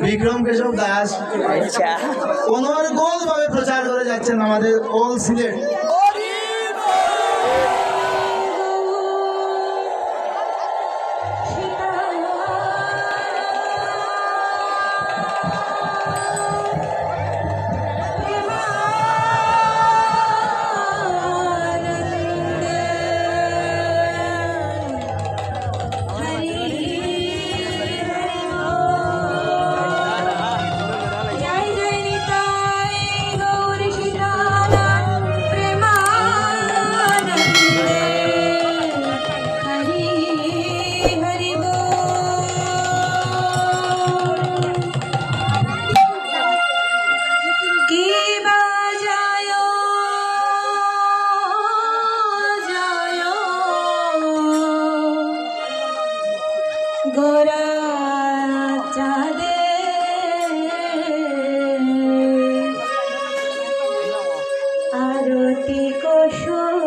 বিক্রম কেশব দাস অনর্গল ভাবে প্রচার করে যাচ্ছেন আমাদের অল সিলেট। গোরা চাঁদে আরতি কুসুম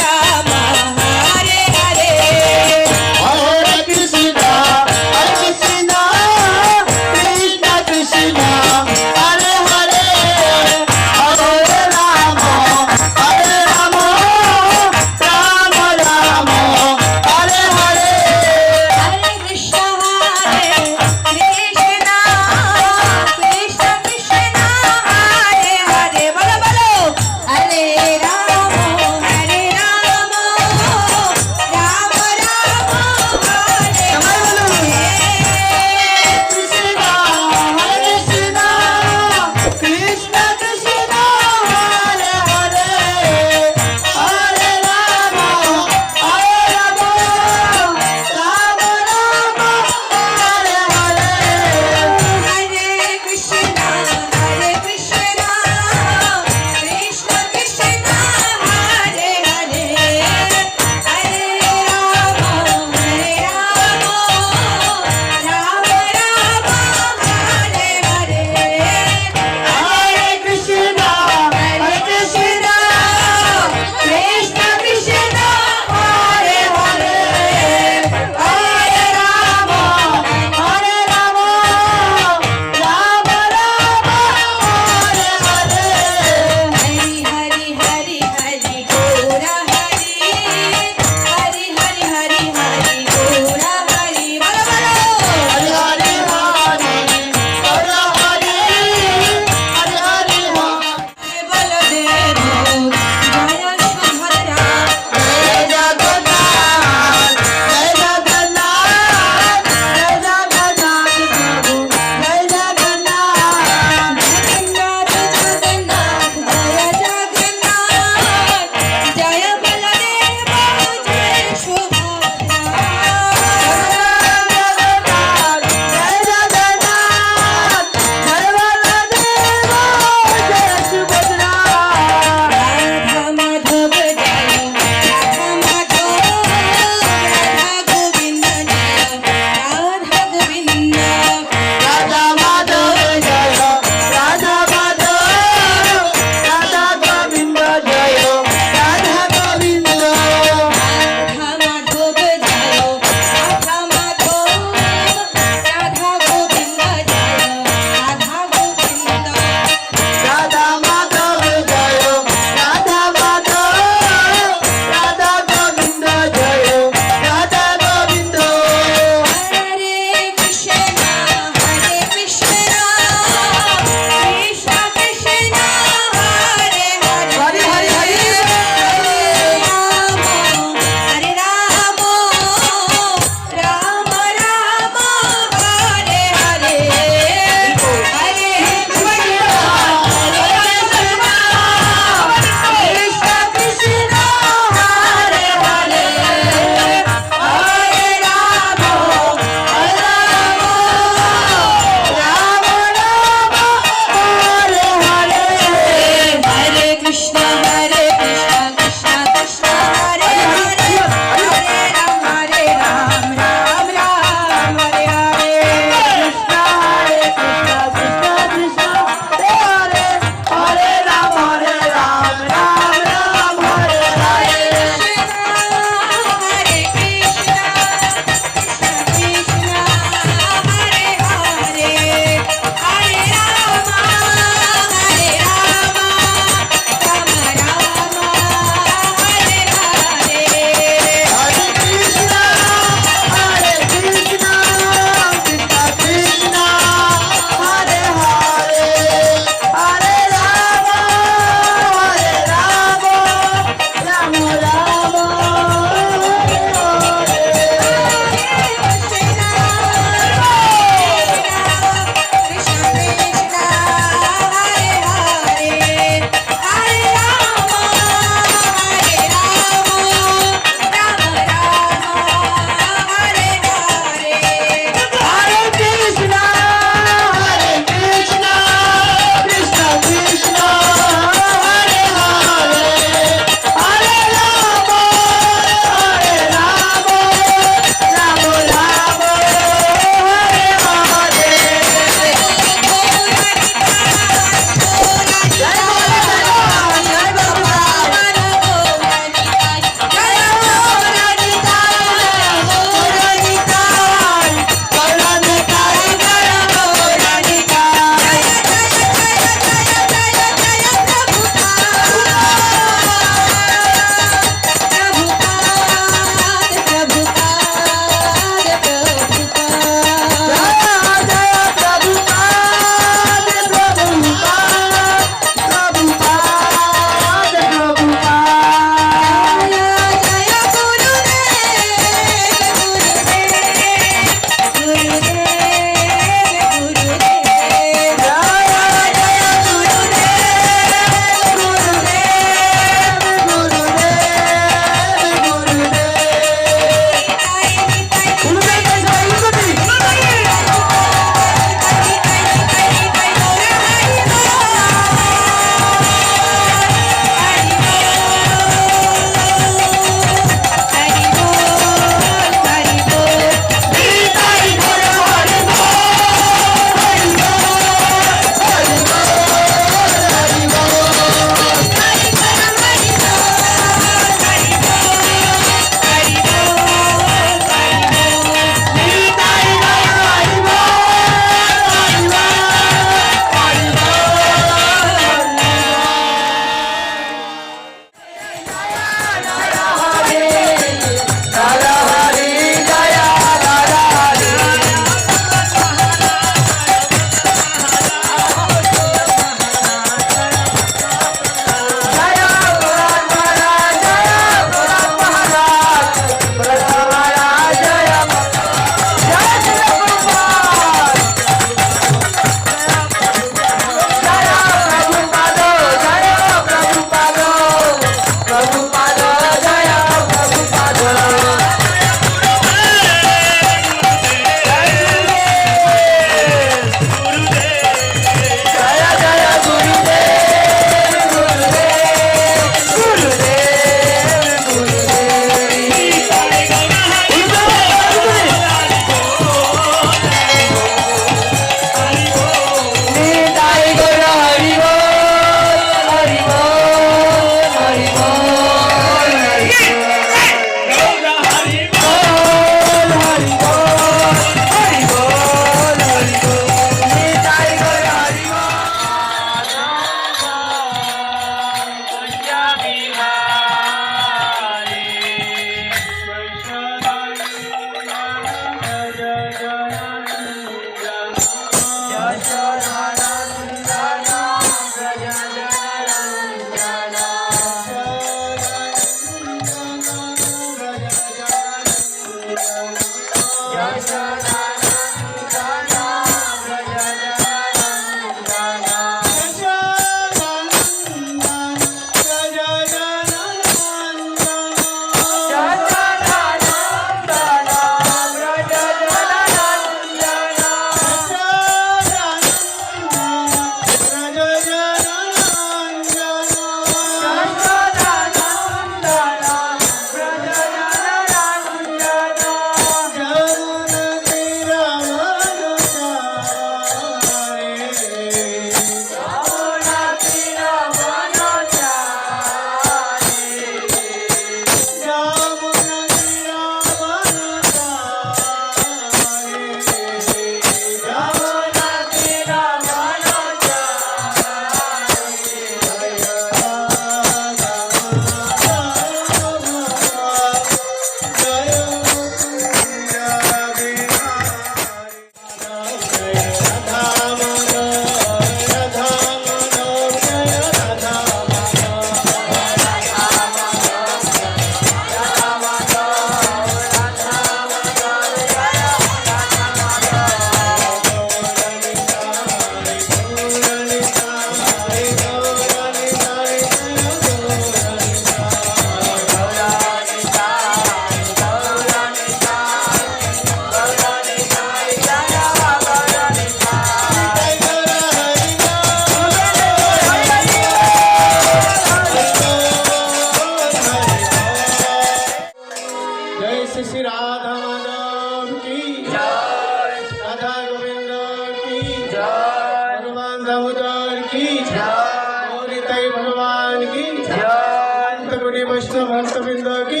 गुड़ी वैष्णव भक्तवृंद की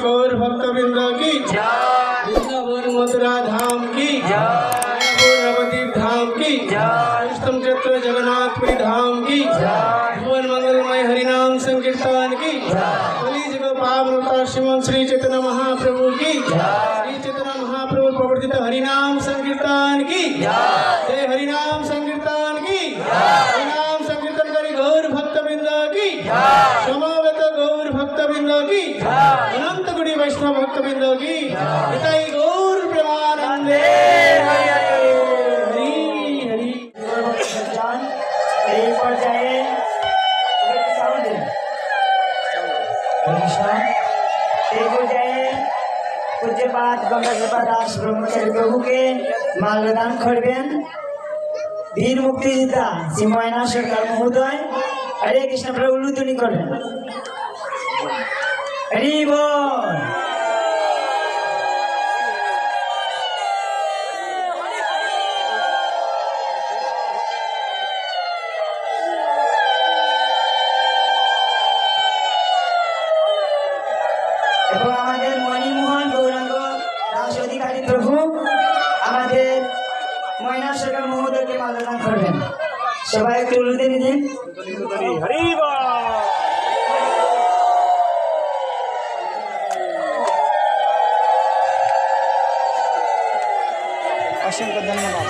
गौर भक्तवृंद की वृंदावन मथुरा धाम की नवद्वीप धाम की उत्तम क्षेत्र जगन्नाथपुरी धाम की भुवन मंगलमय हरिनाम संकीर्तन की कलिजुग पावन अवतार श्रीमान श्री चैतन्य महाप्रभु की श्री चैतन्य महाप्रभु प्रवर्तित हरिनाम संकीर्तन की जय हरिनाम संकीर्तन की हरिनाम संकीर्तन करी गौर भक्तवृंद की समवेत गौर भक्तवृंद की अनंत गुड़ी वैष्णव भक्तवृंद की निताई गौर प्रेमानंदे हरि हरि हरि এই পর্যায়ে এই পর্যায়ে পূজ্যপাঠ গঙ্গাধর দাস ব্রহ্মচারী প্রভুকে মাল্যদান করবেন বীর মুক্তিযোদ্ধা শ্রী ময়না সরকার মহোদয়। হরে কৃষ্ণ প্রভু উল্লুধ্বনি করবেন। হরি বল। এবং আমাদের মণিমোহন গৌরাঙ্গ দাস অধিকারী প্রভু আমাদের ময়না সরকার মহোদয়কে মাল্যদান করবেন। সবাই একটু উল্লুধ্বনি দিন। অসংখ্য ধন্যবাদ।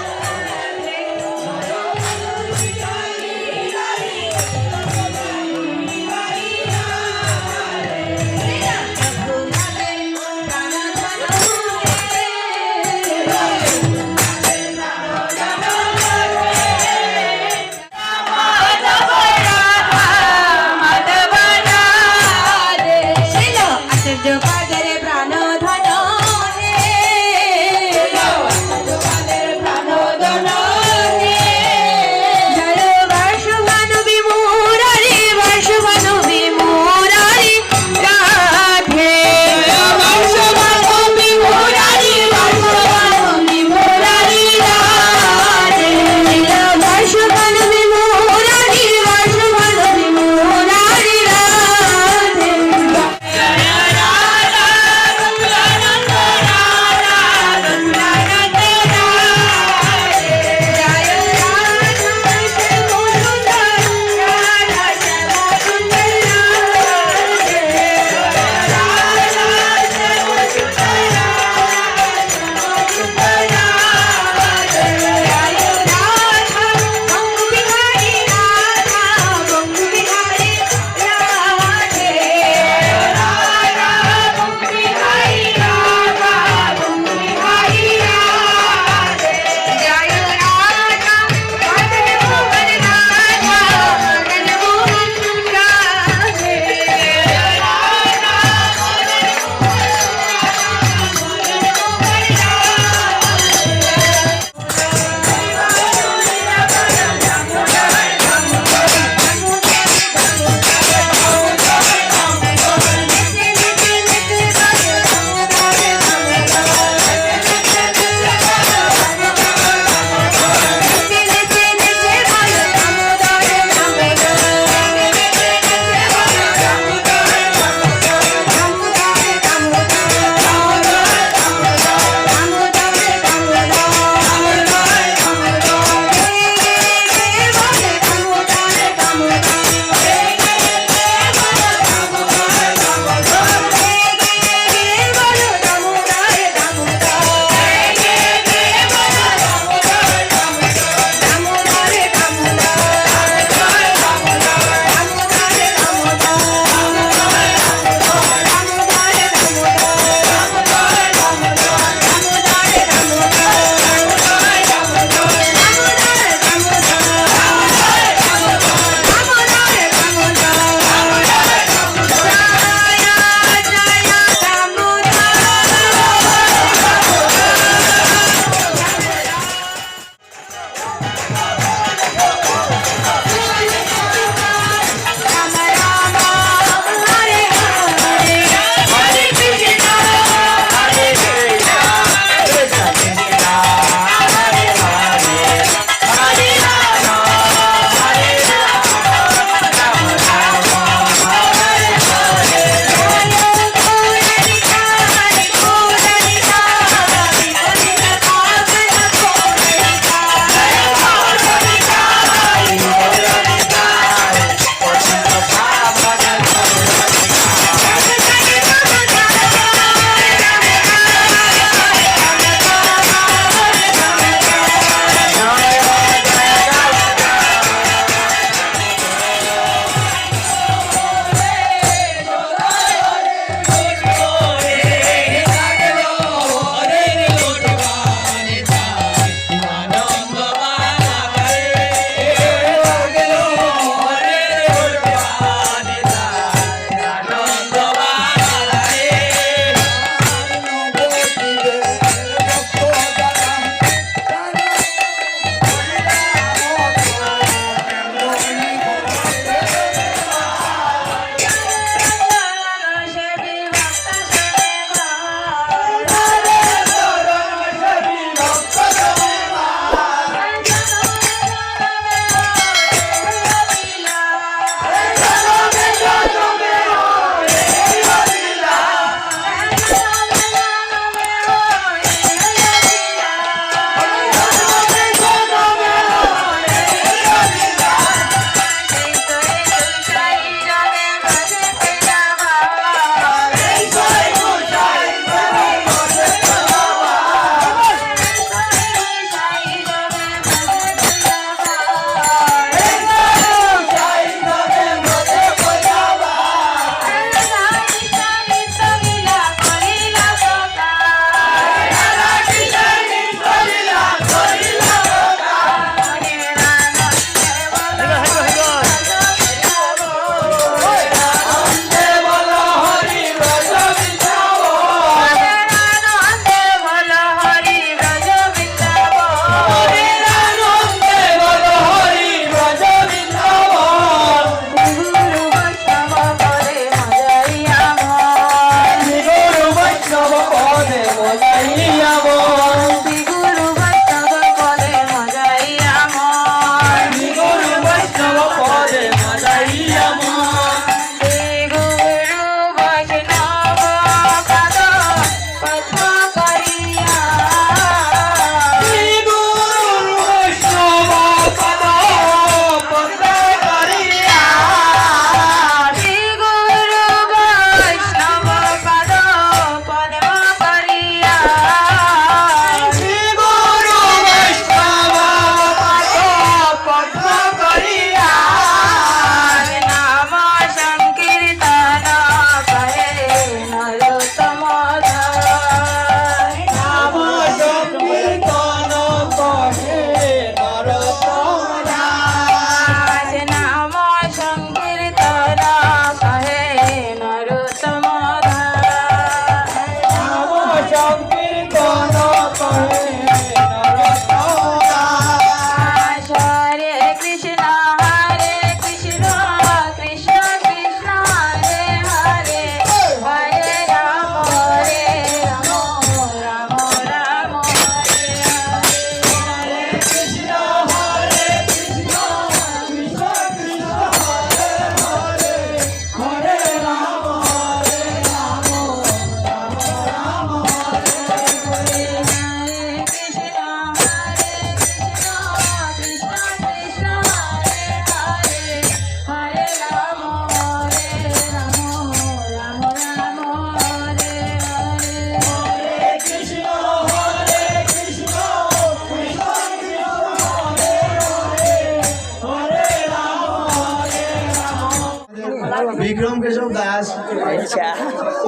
বিক্রম কেশব দাস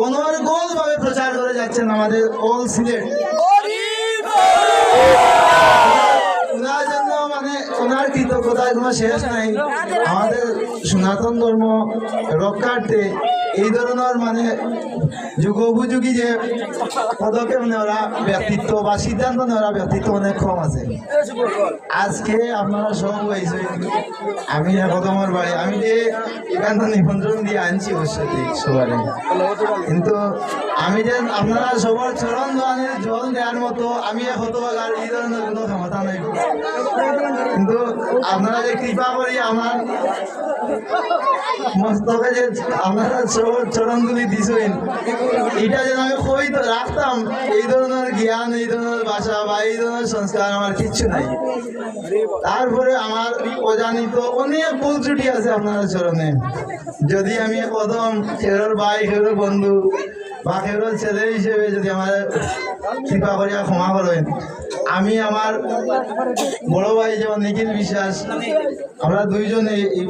অনর্গল ভাবে প্রচার করে যাচ্ছেন আমাদের অল সিলেট। ওনার জন্য মানে ওনার কৃতজ্ঞতার কোনো শেষ নাই। আমাদের সনাতন ধর্ম রক্ষার্থে এই ধরনের মানে যুগোপযোগী যে পদক্ষেপ নেওয়া ব্যক্তিত্ব বা সিদ্ধান্ত নেওয়া ব্যক্তিত্ব অনেক কম আছে। আজকে আপনারা সব হয়েছে, আমি প্রথমের বাড়ি আমি যে এখান নিমন্ত্রণ দিয়ে আনছি অবশ্যই সবার, কিন্তু আমি যে আপনারা সবার চরণ জল দেওয়ার মতো আমি হতভাগার এই ধরনের কোনো ক্ষমতা নাই, কিন্তু আপনারা যে কৃপা করি আমার মস্তকে যে আপনারা সবার চরণগুলি দিছেন, এটা যেন আমি কই রাখতাম এই ধরনের জ্ঞান, এই ধরনের ভাষা বা এই ধরনের সংস্কার আমার কিচ্ছু নাই। তারপরে আমার অজানিত অনেক ভুল ত্রুটি আছে আপনার চরণে। যদি আমি প্রথম খেরোর ভাই, খেরোর বন্ধু বা খেরোর ছেলে হিসেবে যদি আমার কৃপা করিয়া ক্ষমা করেন, আমি আমার বড় ভাই যেমন নিখিল বিশ্বাস, আমরা দুইজনে এই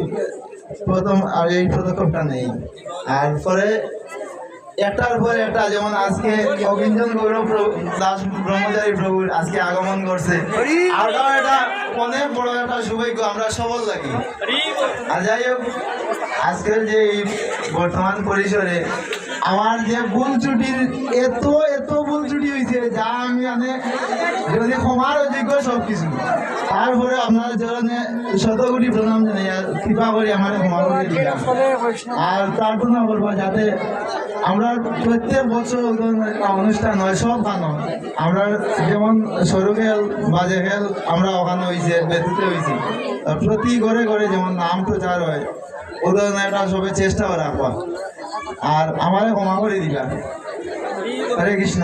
প্রথম আর এই পদক্ষেপটা নেই। আর পরে একটার পর একটা, যেমন আজকে অভিঞ্জন গৌরব দাস ব্রহ্মচারী প্রভুর আজকে আগমন করছে, আরটাও এটা অনেক বড় একটা সৌভাগ্য, আমরা সবল লাগি। আর যাই হোক, আজকের যে এই বর্তমান পরিসরে আমার যে ভুল ত্রুটির এত এত ভুল ত্রুটি হয়েছে, যা আমি মানে যদি ক্ষমার অযোগ্য সব কিছু, তারপরে আপনার জন্য শতকোটি প্রণাম জানাই আর কৃপা করে আমার ক্ষমা করে দিলাম। আর প্রার্থনা করবো যাতে আমরা প্রত্যেক বছর একটা অনুষ্ঠান হয় সব গানো, আমরা যেমন সরু খেল বাজে খেল আমরা ওখানে হয়েছে ব্যতীত হয়েছি, প্রতি ঘরে ঘরে যেমন নাম প্রচার হয় ও ধরনের একটা সবে চেষ্টা রাখবা। আর আমারে ক্ষমা করে দিবা। হরে কৃষ্ণ।